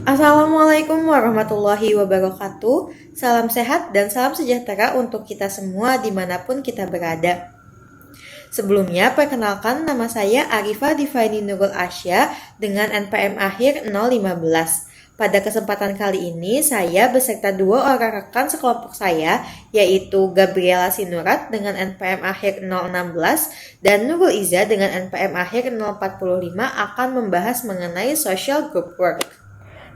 Assalamualaikum warahmatullahi wabarakatuh. Salam sehat dan salam sejahtera untuk kita semua dimanapun kita berada. Sebelumnya, perkenalkan nama saya Arifah Divaini Nurul Asya dengan NPM akhir 015. Pada kesempatan kali ini, saya beserta dua orang rekan sekelompok saya, yaitu Gabriela Sinurat dengan NPM akhir 016 dan Nurul Iza dengan NPM akhir 045 akan membahas mengenai social group work.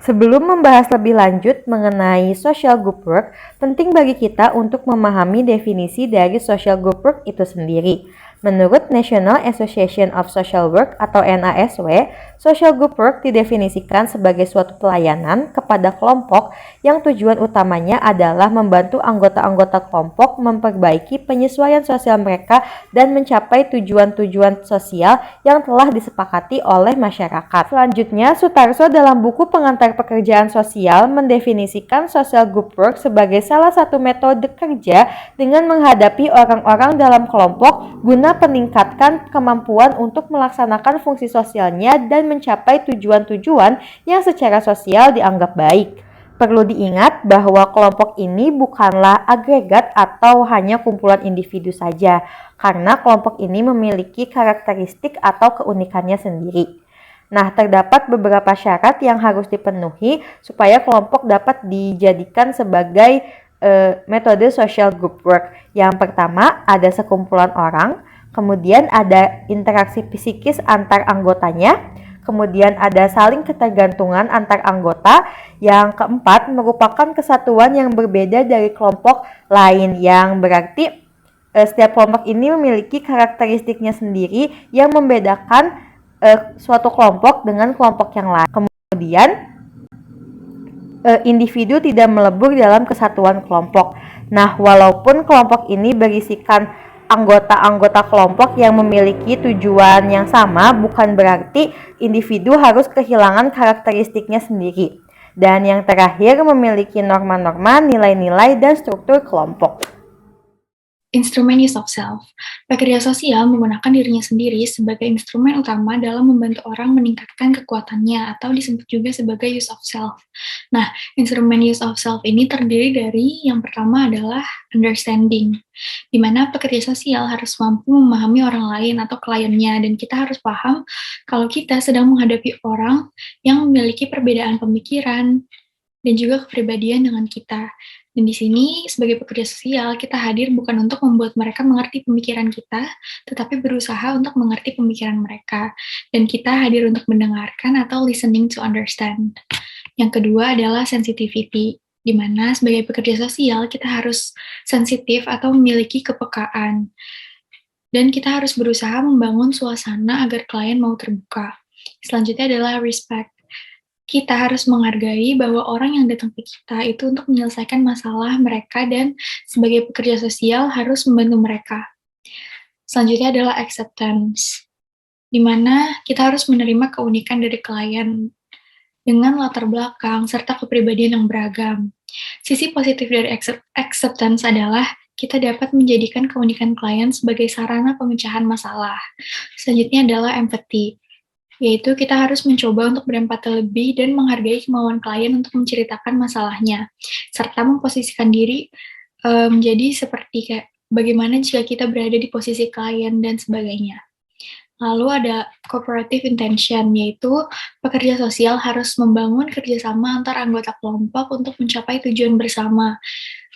Sebelum membahas lebih lanjut mengenai social group work, penting bagi kita untuk memahami definisi dari social group work itu sendiri. Menurut National Association of Social Work atau NASW, social group work didefinisikan sebagai suatu pelayanan kepada kelompok yang tujuan utamanya adalah membantu anggota-anggota kelompok memperbaiki penyesuaian sosial mereka dan mencapai tujuan-tujuan sosial yang telah disepakati oleh masyarakat. Selanjutnya, Sutarso dalam buku Pengantar Pekerjaan Sosial mendefinisikan social group work sebagai salah satu metode kerja dengan menghadapi orang-orang dalam kelompok guna peningkatkan kemampuan untuk melaksanakan fungsi sosialnya dan mencapai tujuan-tujuan yang secara sosial dianggap baik. Perlu diingat bahwa kelompok ini bukanlah agregat atau hanya kumpulan individu saja, karena kelompok ini memiliki karakteristik atau keunikannya sendiri. Nah, terdapat beberapa syarat yang harus dipenuhi supaya kelompok dapat dijadikan sebagai metode social group work. Yang pertama, ada sekumpulan orang, kemudian ada interaksi psikis antar anggotanya, kemudian ada saling ketergantungan antar anggota, yang keempat merupakan kesatuan yang berbeda dari kelompok lain, yang berarti setiap kelompok ini memiliki karakteristiknya sendiri yang membedakan suatu kelompok dengan kelompok yang lain. Kemudian individu tidak melebur dalam kesatuan kelompok. Nah, walaupun kelompok ini berisikan anggota-anggota kelompok yang memiliki tujuan yang sama, bukan berarti individu harus kehilangan karakteristiknya sendiri. Dan yang terakhir, memiliki norma-norma, nilai-nilai, dan struktur kelompok. Instrumen use of self. Pekerja sosial menggunakan dirinya sendiri sebagai instrumen utama dalam membantu orang meningkatkan kekuatannya atau disebut juga sebagai use of self. Nah, instrumen use of self ini terdiri dari yang pertama adalah understanding, di mana pekerja sosial harus mampu memahami orang lain atau kliennya, dan kita harus paham kalau kita sedang menghadapi orang yang memiliki perbedaan pemikiran dan juga kepribadian dengan kita. Dan di sini, sebagai pekerja sosial, kita hadir bukan untuk membuat mereka mengerti pemikiran kita, tetapi berusaha untuk mengerti pemikiran mereka. Dan kita hadir untuk mendengarkan atau listening to understand. Yang kedua adalah sensitivity, di mana sebagai pekerja sosial, kita harus sensitif atau memiliki kepekaan. Dan kita harus berusaha membangun suasana agar klien mau terbuka. Selanjutnya adalah respect. Kita harus menghargai bahwa orang yang datang ke kita itu untuk menyelesaikan masalah mereka, dan sebagai pekerja sosial harus membantu mereka. Selanjutnya adalah acceptance, di mana kita harus menerima keunikan dari klien dengan latar belakang serta kepribadian yang beragam. Sisi positif dari acceptance adalah kita dapat menjadikan keunikan klien sebagai sarana pemecahan masalah. Selanjutnya adalah empathy, yaitu kita harus mencoba untuk berempati lebih dan menghargai kemauan klien untuk menceritakan masalahnya, serta memposisikan diri menjadi seperti kayak bagaimana jika kita berada di posisi klien dan sebagainya. Lalu ada cooperative intention, yaitu pekerja sosial harus membangun kerjasama antar anggota kelompok untuk mencapai tujuan bersama.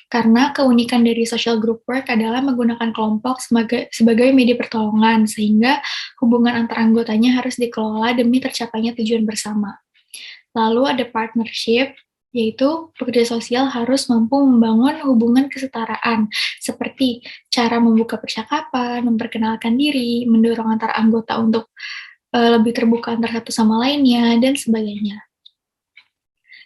Karena keunikan dari social group work adalah menggunakan kelompok sebagai media pertolongan, sehingga hubungan antar anggotanya harus dikelola demi tercapainya tujuan bersama. Lalu ada partnership, yaitu pekerja sosial harus mampu membangun hubungan kesetaraan, seperti cara membuka percakapan, memperkenalkan diri, mendorong antar anggota untuk lebih terbuka antar satu sama lainnya, dan sebagainya.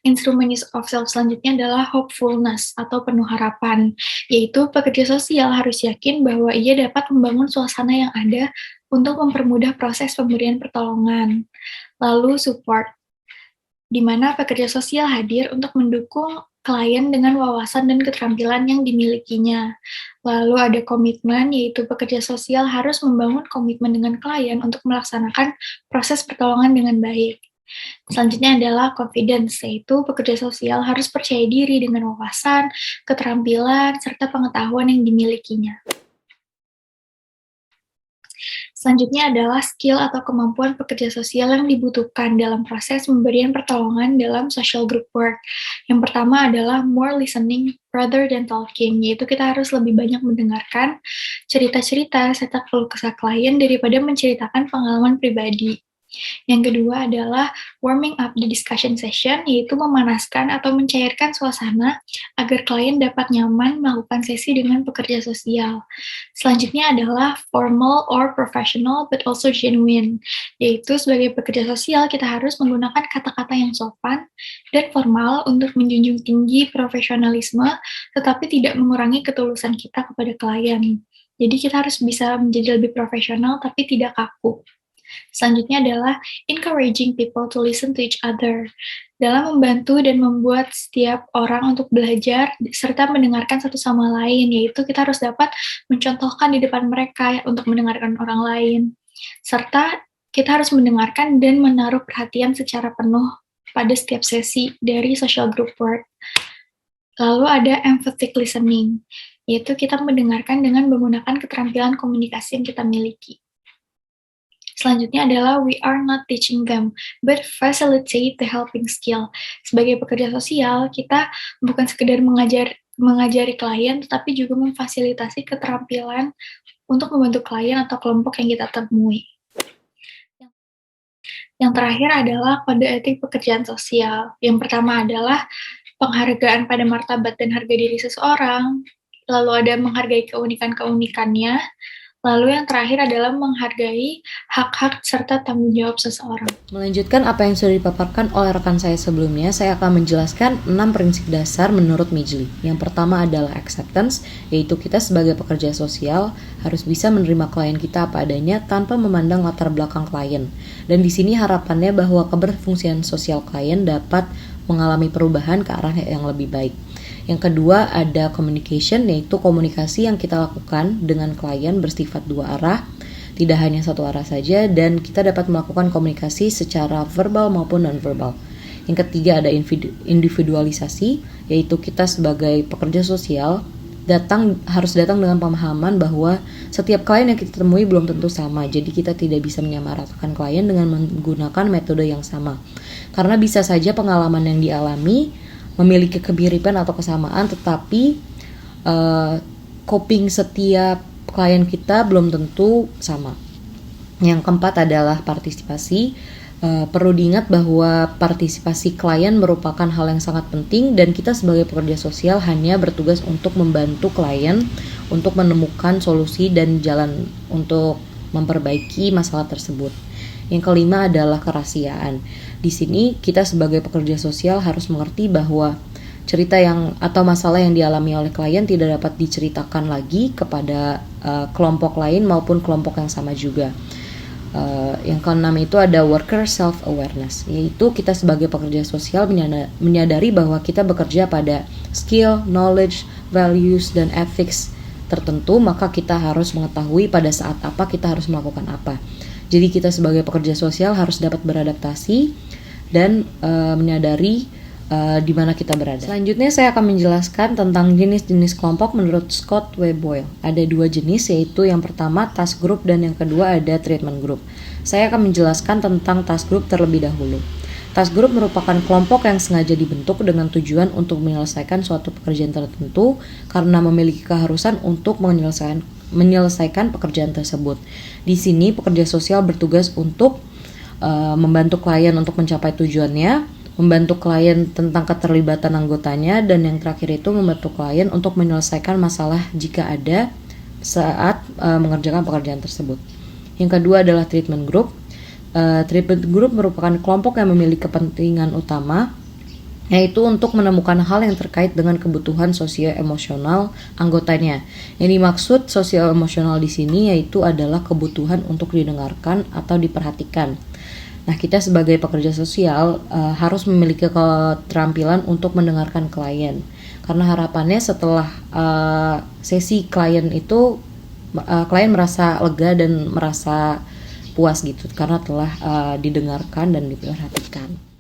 Instrumen use of self selanjutnya adalah hopefulness atau penuh harapan, yaitu pekerja sosial harus yakin bahwa ia dapat membangun suasana yang ada untuk mempermudah proses pemberian pertolongan. Lalu support, di mana pekerja sosial hadir untuk mendukung klien dengan wawasan dan keterampilan yang dimilikinya. Lalu ada komitmen, yaitu pekerja sosial harus membangun komitmen dengan klien untuk melaksanakan proses pertolongan dengan baik. Selanjutnya adalah confidence, yaitu pekerja sosial harus percaya diri dengan wawasan, keterampilan, serta pengetahuan yang dimilikinya. Selanjutnya adalah skill atau kemampuan pekerja sosial yang dibutuhkan dalam proses pemberian pertolongan dalam social group work. Yang pertama adalah more listening rather than talking, yaitu kita harus lebih banyak mendengarkan cerita-cerita serta keluh kesah klien daripada menceritakan pengalaman pribadi. Yang kedua adalah warming up the discussion session, yaitu memanaskan atau mencairkan suasana agar klien dapat nyaman melakukan sesi dengan pekerja sosial. Selanjutnya adalah formal or professional but also genuine, yaitu sebagai pekerja sosial kita harus menggunakan kata-kata yang sopan dan formal untuk menjunjung tinggi profesionalisme, tetapi tidak mengurangi ketulusan kita kepada klien. Jadi kita harus bisa menjadi lebih profesional tapi tidak kaku. Selanjutnya adalah encouraging people to listen to each other, dalam membantu dan membuat setiap orang untuk belajar serta mendengarkan satu sama lain, yaitu kita harus dapat mencontohkan di depan mereka untuk mendengarkan orang lain. Serta kita harus mendengarkan dan menaruh perhatian secara penuh pada setiap sesi dari social group work. Lalu ada empathic listening, yaitu kita mendengarkan dengan menggunakan keterampilan komunikasi yang kita miliki. Selanjutnya adalah we are not teaching them, but facilitate the helping skill. Sebagai pekerja sosial, kita bukan sekedar mengajari klien, tetapi juga memfasilitasi keterampilan untuk membantu klien atau kelompok yang kita temui. Yang terakhir adalah kode etik pekerjaan sosial. Yang pertama adalah penghargaan pada martabat dan harga diri seseorang, lalu ada menghargai keunikan-keunikannya, lalu yang terakhir adalah menghargai hak-hak serta tanggung jawab seseorang. Melanjutkan apa yang sudah dipaparkan oleh rekan saya sebelumnya, saya akan menjelaskan 6 prinsip dasar menurut Mijli. Yang pertama adalah acceptance, yaitu kita sebagai pekerja sosial harus bisa menerima klien kita apa adanya tanpa memandang latar belakang klien. Dan di sini harapannya bahwa keberfungsian sosial klien dapat mengalami perubahan ke arah yang lebih baik. Yang kedua ada communication, yaitu komunikasi yang kita lakukan dengan klien bersifat dua arah, tidak hanya satu arah saja, dan kita dapat melakukan komunikasi secara verbal maupun non-verbal. Yang ketiga ada individualisasi, yaitu kita sebagai pekerja sosial harus datang dengan pemahaman bahwa setiap klien yang kita temui belum tentu sama, jadi kita tidak bisa menyamaratakan klien dengan menggunakan metode yang sama. Karena bisa saja pengalaman yang dialami memiliki kemiripan atau kesamaan, tetapi coping setiap klien kita belum tentu sama. Yang keempat adalah partisipasi. Perlu diingat bahwa partisipasi klien merupakan hal yang sangat penting dan kita sebagai pekerja sosial hanya bertugas untuk membantu klien untuk menemukan solusi dan jalan untuk memperbaiki masalah tersebut. Yang kelima adalah kerahasiaan. Di sini kita sebagai pekerja sosial harus mengerti bahwa cerita atau masalah yang dialami oleh klien tidak dapat diceritakan lagi kepada kelompok lain maupun kelompok yang sama juga. Yang keenam itu ada worker self-awareness, yaitu kita sebagai pekerja sosial menyadari bahwa kita bekerja pada skill, knowledge, values, dan ethics tertentu, maka kita harus mengetahui pada saat apa kita harus melakukan apa. Jadi kita sebagai pekerja sosial harus dapat beradaptasi dan menyadari di mana kita berada. Selanjutnya saya akan menjelaskan tentang jenis-jenis kelompok menurut Scott W. Boyle. Ada 2 jenis, yaitu yang pertama task group dan yang kedua ada treatment group. Saya akan menjelaskan tentang task group terlebih dahulu. Task group merupakan kelompok yang sengaja dibentuk dengan tujuan untuk menyelesaikan suatu pekerjaan tertentu karena memiliki keharusan untuk menyelesaikan pekerjaan tersebut. Di sini pekerja sosial bertugas untuk membantu klien untuk mencapai tujuannya, membantu klien tentang keterlibatan anggotanya, dan yang terakhir itu membantu klien untuk menyelesaikan masalah jika ada saat mengerjakan pekerjaan tersebut. Yang kedua adalah treatment group. Treatment group merupakan kelompok yang memiliki kepentingan utama, yaitu untuk menemukan hal yang terkait dengan kebutuhan sosio-emosional anggotanya. Yang dimaksud sosio-emosional di sini yaitu adalah kebutuhan untuk didengarkan atau diperhatikan. Nah, kita sebagai pekerja sosial harus memiliki keterampilan untuk mendengarkan klien. Karena harapannya setelah sesi klien itu klien merasa lega dan merasa puas gitu karena telah didengarkan dan diperhatikan.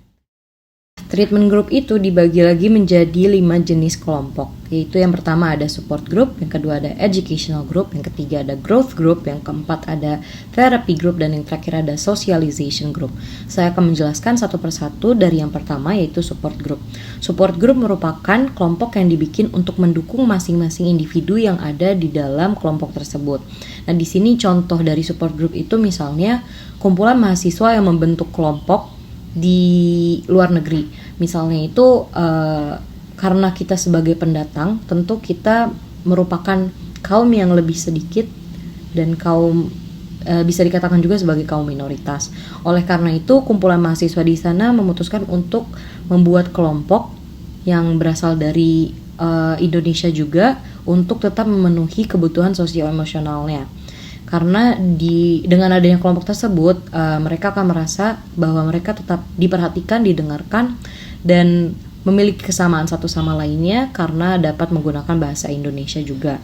Treatment group itu dibagi lagi menjadi 5 jenis kelompok, yaitu yang pertama ada support group, yang kedua ada educational group, yang ketiga ada growth group, yang keempat ada therapy group, dan yang terakhir ada socialization group. Saya akan menjelaskan satu persatu dari yang pertama, yaitu support group. Support group merupakan kelompok yang dibikin untuk mendukung masing-masing individu yang ada di dalam kelompok tersebut. Nah, di sini contoh dari support group itu misalnya kumpulan mahasiswa yang membentuk kelompok di luar negeri. Misalnya itu karena kita sebagai pendatang, tentu kita merupakan kaum yang lebih sedikit dan kaum bisa dikatakan juga sebagai kaum minoritas. Oleh karena itu, kumpulan mahasiswa di sana memutuskan untuk membuat kelompok yang berasal dari Indonesia juga untuk tetap memenuhi kebutuhan sosial emosionalnya. Karena dengan adanya kelompok tersebut, mereka akan merasa bahwa mereka tetap diperhatikan, didengarkan, dan memiliki kesamaan satu sama lainnya karena dapat menggunakan bahasa Indonesia juga.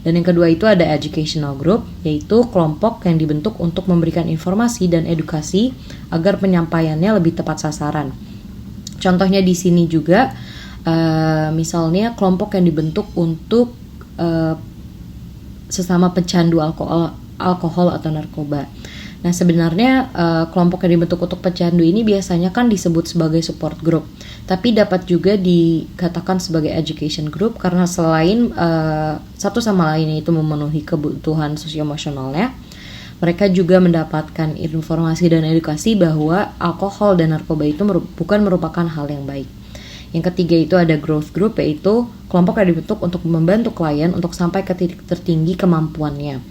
Dan yang kedua itu ada educational group, yaitu kelompok yang dibentuk untuk memberikan informasi dan edukasi agar penyampaiannya lebih tepat sasaran. Contohnya di sini juga, misalnya kelompok yang dibentuk untuk sesama pecandu alkohol atau narkoba. Nah, sebenarnya kelompok yang dibentuk untuk pecandu ini biasanya kan disebut sebagai support group, tapi dapat juga dikatakan sebagai education group karena selain satu sama lainnya itu memenuhi kebutuhan sosio-emosionalnya, mereka juga mendapatkan informasi dan edukasi bahwa alkohol dan narkoba itu bukan merupakan hal yang baik. Yang ketiga itu ada growth group, yaitu kelompok yang dibentuk untuk membantu klien untuk sampai ke titik tertinggi kemampuannya.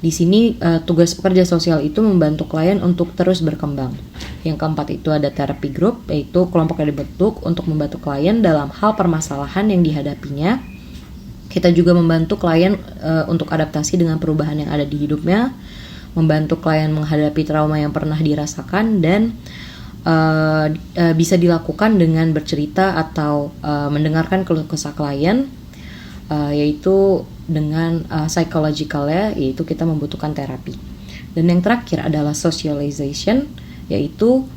Di sini tugas pekerja sosial itu membantu klien untuk terus berkembang. Yang keempat itu ada therapy group, yaitu kelompok yang dibentuk untuk membantu klien dalam hal permasalahan yang dihadapinya. Kita juga membantu klien untuk adaptasi dengan perubahan yang ada di hidupnya, membantu klien menghadapi trauma yang pernah dirasakan, dan bisa dilakukan dengan bercerita atau mendengarkan keluh kesah klien, yaitu dengan psychologicalnya, yaitu kita membutuhkan terapi. Dan yang terakhir adalah socialization, yaitu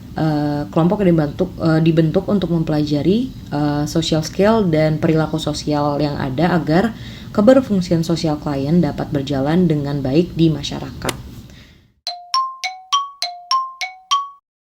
kelompok yang dibentuk untuk mempelajari social skill dan perilaku sosial yang ada agar keberfungsian sosial klien dapat berjalan dengan baik di masyarakat.